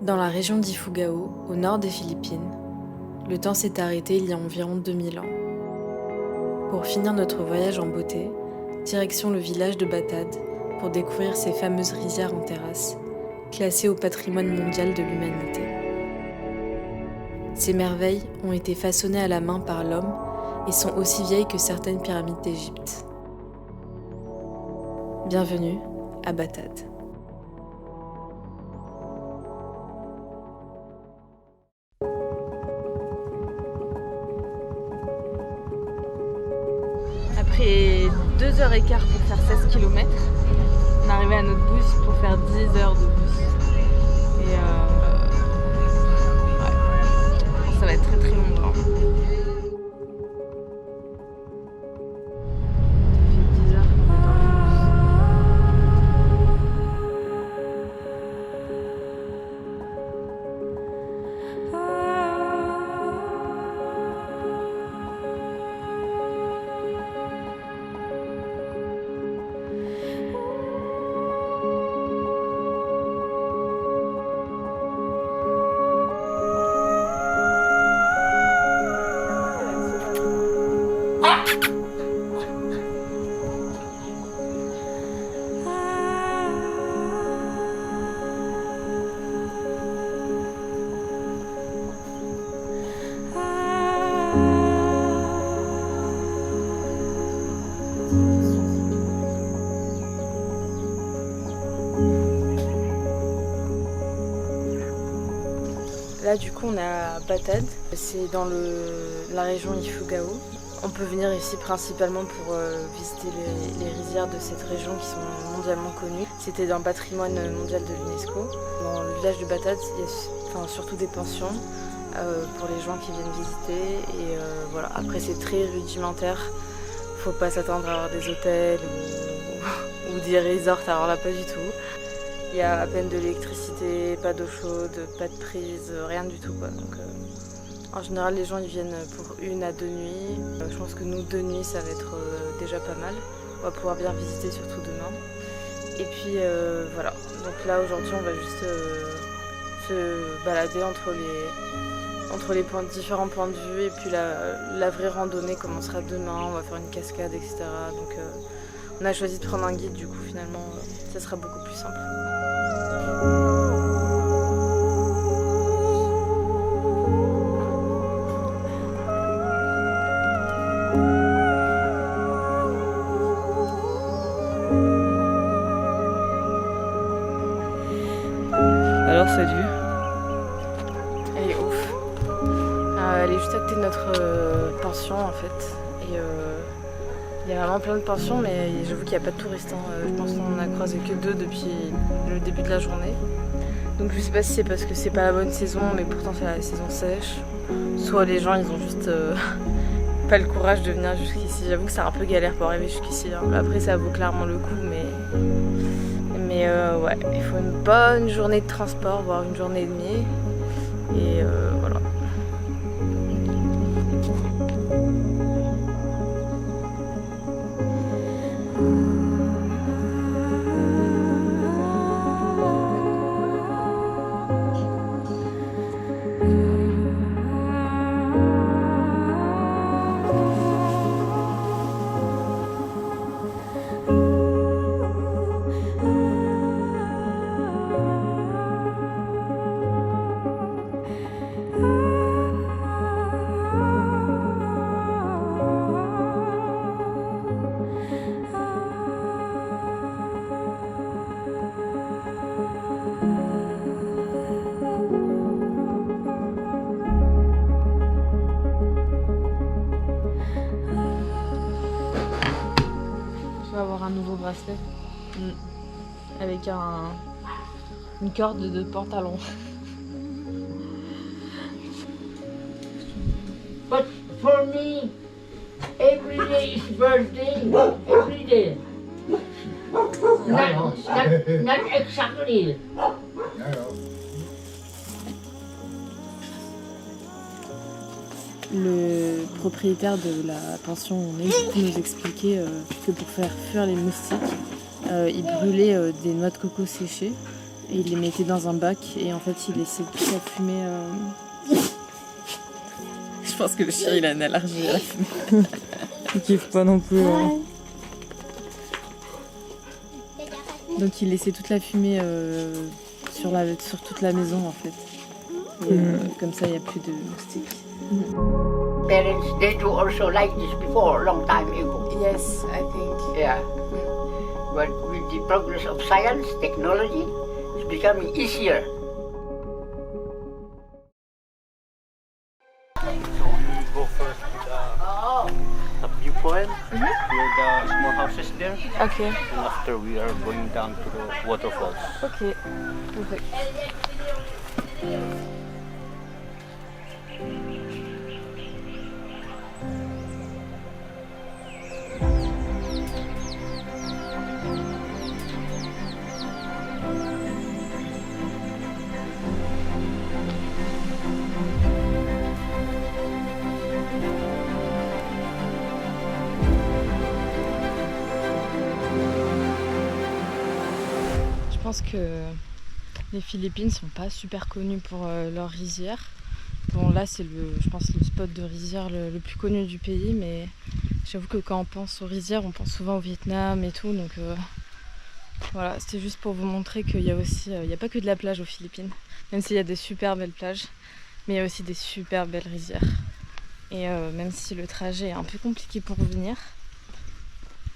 Dans la région d'Ifugao, au nord des Philippines, le temps s'est arrêté il y a environ 2000 ans. Pour finir notre voyage en beauté, direction le village de Batad pour découvrir ces fameuses rizières en terrasse, classées au patrimoine mondial de l'humanité. Ces merveilles ont été façonnées à la main par l'homme et sont aussi vieilles que certaines pyramides d'Égypte. Bienvenue à Batad. Après 2h15 pour faire 16 km, on est arrivé à notre bus pour faire 10 heures de bus. Et ouais, ça va être très très long. Ça fait 10 heures qu'on est dans le Là du coup on est à Batad, c'est dans la région Ifugao. On peut venir ici principalement pour visiter les rizières de cette région qui sont mondialement connues. C'était dans le patrimoine mondial de l'UNESCO. Dans le village de Batad, il y a surtout des pensions pour les gens qui viennent visiter. Et voilà. Après c'est très rudimentaire, faut pas s'attendre à avoir des hôtels ou des resorts, alors là pas du tout. Il y a à peine de l'électricité, pas d'eau chaude, pas de prise, rien du tout quoi. Donc, en général les gens ils viennent pour 1 à 2 nuits. Je pense que nous 2 nuits ça va être déjà pas mal. On va pouvoir bien visiter surtout demain. Et puis voilà, donc là aujourd'hui on va juste se balader entre les différents points de vue. Et puis la vraie randonnée commencera demain, on va faire une cascade etc. Donc on a choisi de prendre un guide, du coup finalement ça sera beaucoup plus simple. Alors cette vue, elle est ouf. Elle est juste à côté de notre pension en fait. Et il y a vraiment plein de pensions, mais j'avoue qu'il n'y a pas de touristes. Je pense qu'on en a croisé que 2 depuis le début de la journée. Donc je sais pas si c'est parce que c'est pas la bonne saison, mais pourtant c'est la saison sèche. Soit les gens ils ont juste pas le courage de venir jusqu'ici. J'avoue que c'est un peu galère pour arriver jusqu'ici. Après ça vaut clairement le coup, mais ouais, il faut une bonne journée de transport, voire une journée et demie. Et voilà. Je vais avoir un nouveau bracelet avec une corde de pantalon. But for me, every day is birthday. Every day. Not exactly. Le propriétaire de la pension où on est nous expliquait que pour faire fuir les moustiques, il brûlait des noix de coco séchées et il les mettait dans un bac et en fait il laissait toute la fumée. Je pense que le chien il a une allergie à la fumée. Il kiffe pas non plus. Donc il laissait toute la fumée sur toute la maison en fait. Et, comme ça il n'y a plus de moustiques. Parents, they do also like this before, long time ago. Yes, I think. Yeah. But with the progress of science, technology, it's becoming easier. So we go first to the viewpoint where the small houses there, Okay. and after we are going down to the waterfalls. Okay. Perfect. Je pense que les Philippines sont pas super connues pour leurs rizières. Bon là c'est je pense le spot de rizière le plus connu du pays, mais j'avoue que quand on pense aux rizières, on pense souvent au Vietnam et tout, donc voilà, c'était juste pour vous montrer qu'il y a aussi, il n'y a pas que de la plage aux Philippines, même s'il y a des super belles plages, mais il y a aussi des super belles rizières. Et même si le trajet est un peu compliqué pour revenir,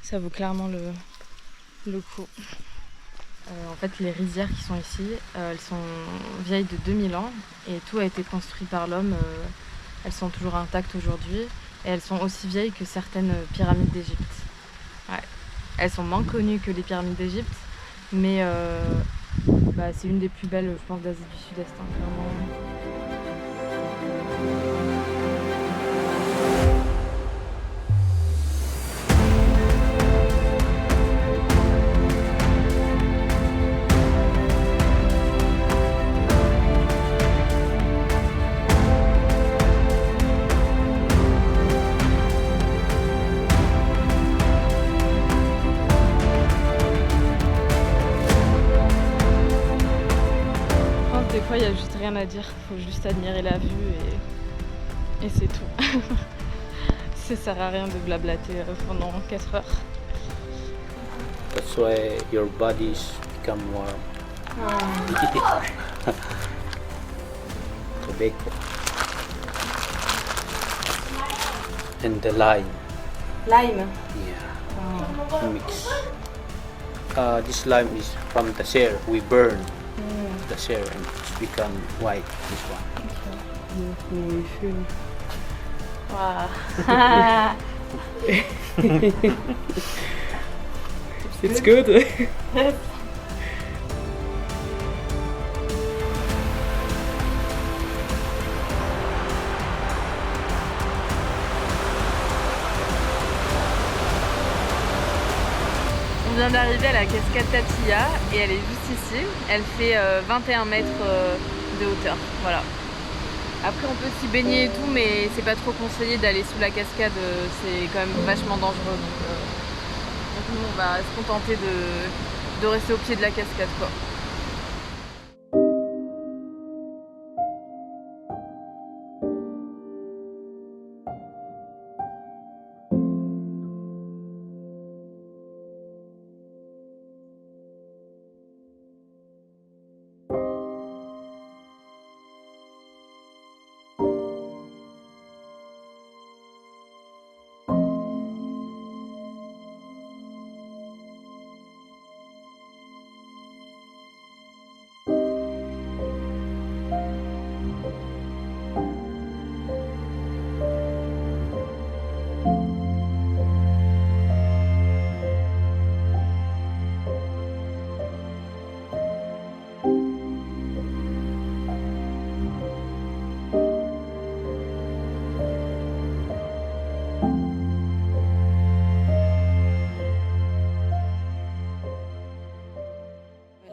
ça vaut clairement le coup. En fait, les rizières qui sont ici, elles sont vieilles de 2000 ans et tout a été construit par l'homme. Elles sont toujours intactes aujourd'hui et elles sont aussi vieilles que certaines pyramides d'Égypte. Ouais. Elles sont moins connues que les pyramides d'Égypte, mais c'est une des plus belles, je pense, d'Asie du Sud-Est, hein, clairement. Des fois, il n'y a juste rien à dire, il faut juste admirer la vue et c'est tout. Ça sert à rien de blablater pendant 4 heures. That's why your bodies become warm. Tobacco. And the lime. Lime. Yeah. Mix. This lime is from the share. We burn the share and it's become white. This one. Wow. It's good. On vient d'arriver à la cascade Tatilla et elle est juste ici. Elle fait 21 mètres de hauteur. Voilà. Après on peut s'y baigner et tout, mais c'est pas trop conseillé d'aller sous la cascade, c'est quand même vachement dangereux. Donc nous on va se contenter de rester au pied de la cascade quoi.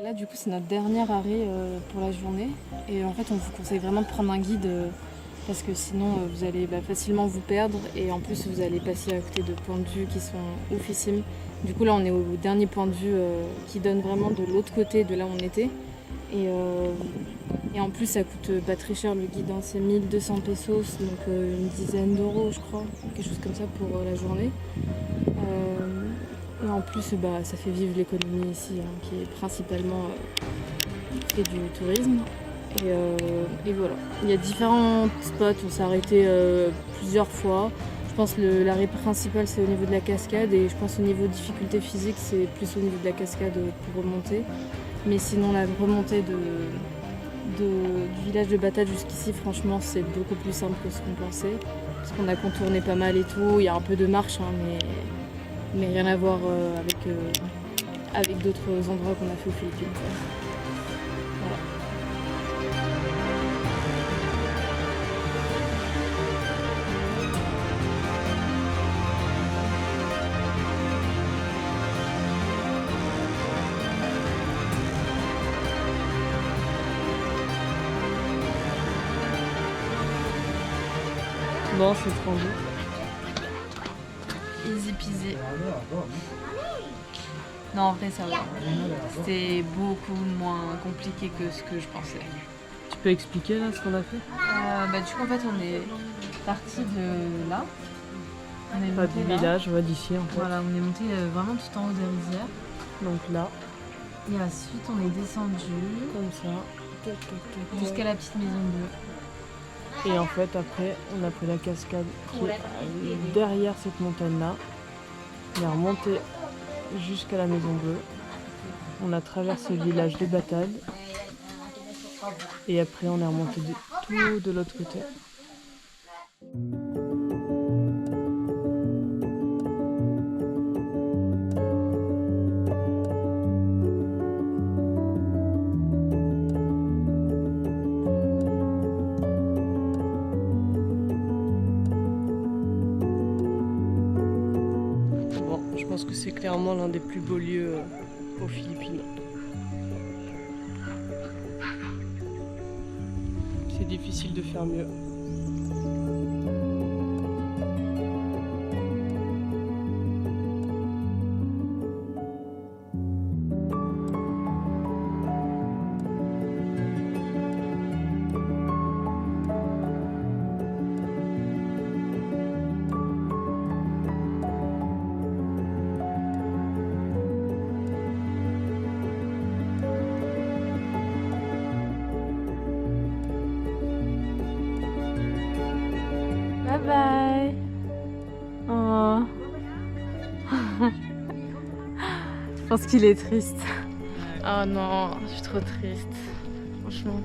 Là du coup c'est notre dernier arrêt pour la journée et en fait on vous conseille vraiment de prendre un guide parce que sinon vous allez facilement vous perdre et en plus vous allez passer à côté de points de vue qui sont oufissimes. Du coup là on est au dernier point de vue qui donne vraiment de l'autre côté de là où on était Et en plus, ça coûte pas très cher le guide, hein. C'est 1200 pesos, donc une dizaine d'euros, je crois, quelque chose comme ça pour la journée. Et en plus, ça fait vivre l'économie ici, hein, qui est principalement fait du tourisme. Et voilà. Il y a différents spots, on s'est arrêté plusieurs fois. Je pense que l'arrêt principal, c'est au niveau de la cascade, et je pense au niveau de difficulté physique, c'est plus au niveau de la cascade pour remonter. Mais sinon, la remontée du village de Batad jusqu'ici, franchement, c'est beaucoup plus simple que ce qu'on pensait. Parce qu'on a contourné pas mal et tout. Il y a un peu de marche, hein, mais rien à voir avec d'autres endroits qu'on a fait aux Philippines. Voilà. Bon, c'est trop beau. Easy peasy. Non, en vrai, ça va. C'était beaucoup moins compliqué que ce que je pensais. Tu peux expliquer là ce qu'on a fait? Du coup, en fait, on est parti de là. On est Pas monté du là. village, on va d'ici en fait. Voilà, on est monté vraiment tout en haut des rizières. Donc là, Et ensuite, on est descendu comme ça. jusqu'à la petite maison bleue. Et en fait, après, on a pris la cascade qui est derrière cette montagne-là. On est remonté jusqu'à la Maison Bleue. On a traversé le village de Batad. Et après, on est remonté tout de l'autre côté. Je pense que c'est clairement l'un des plus beaux lieux aux Philippines. C'est difficile de faire mieux. Bye bye. Oh. Je pense qu'il est triste. Oh non, je suis trop triste. Franchement.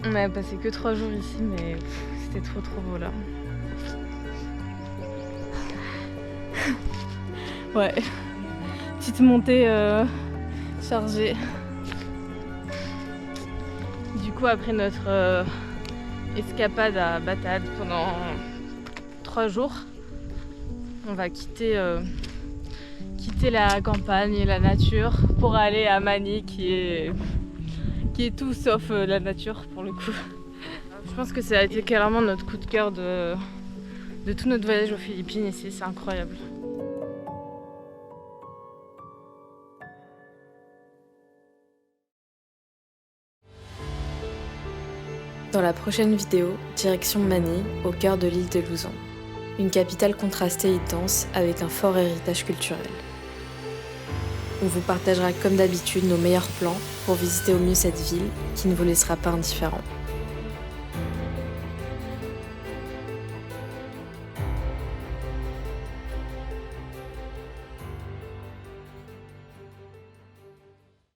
On a passé que 3 jours ici, mais c'était trop beau là. Ouais. Petite montée chargée. Du coup, après notre escapade à Batad pendant 3 jours, on va quitter la campagne et la nature pour aller à Mani qui est tout sauf la nature pour le coup. Je pense que ça a été clairement notre coup de cœur de tout notre voyage aux Philippines ici, c'est incroyable. Dans la prochaine vidéo, direction Mani, au cœur de l'île de Luzon. Une capitale contrastée et dense avec un fort héritage culturel. On vous partagera comme d'habitude nos meilleurs plans pour visiter au mieux cette ville qui ne vous laissera pas indifférents.